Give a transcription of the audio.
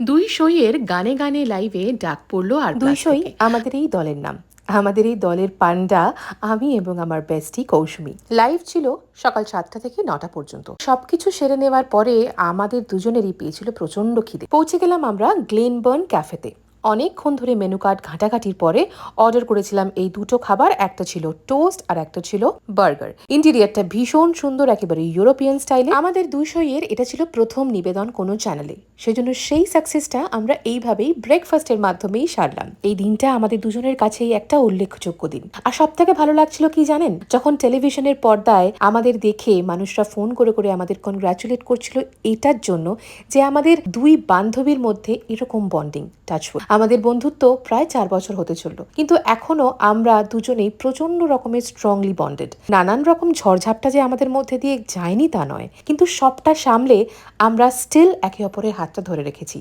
দুই সইয়ের গানে গানে লাইভে ডাক পড়লো আর দুই প্লাস সই থেকে। আমাদের এই দলের নাম। আমাদের এই দলের পান্ডা আমি এবং আমার বেস্টি কৌসুমী। লাইভ ছিল সকাল 7টা থেকে 9টা পর্যন্ত। সবকিছু সেরে নেওয়ার পরে আমাদের দুজনেরই পেয়েছিল প্রচন্ড খিদে। পৌঁছে গেলাম আমরা গ্লেনবার্ন ক্যাফেতে। অনেকক্ষণ ধরে মেনু কার্ড ঘাঁটাঘাঁটির পরে অর্ডার করেছিলাম এই দুটো খাবার। একটা ছিল টোস্ট আর একটা ছিল বার্গার। ইন্টেরিয়ারটা ভীষণ সুন্দর, একেবারে ইউরোপিয়ান স্টাইলে। আমাদের দুই সইয়ের এটা ছিল প্রথম নিবেদন কোনো চ্যানেলে, সেজন্য সেই সাকসেসটা আমরা এইভাবেই ব্রেকফাস্টের মাধ্যমেই সারলাম। এই দিনটা আমাদের দুজনের কাছেই একটা উল্লেখযোগ্য দিন। আর সব থেকে ভালো লাগছিল কি জানেন, যখন টেলিভিশনের পর্দায় আমাদের দেখে মানুষরা ফোন করে করে আমাদের কনগ্রাচুলেট করছিল এটার জন্য যে আমাদের দুই বান্ধবীর মধ্যে এরকম বন্ডিং। টাচউড, আমাদের বন্ধুত্ব প্রায় 4 বছর হতে চলল, কিন্তু এখনো আমরা দুজনেই প্রচন্ড রকমের স্ট্রংলি বন্ডেড। নানান রকম ঝড়ঝাপটা যে আমাদের মধ্যে দিয়ে যায়নি তা নয়, কিন্তু সবটা সামলে আমরা স্টিল একে অপরের হাতটা ধরে রেখেছি।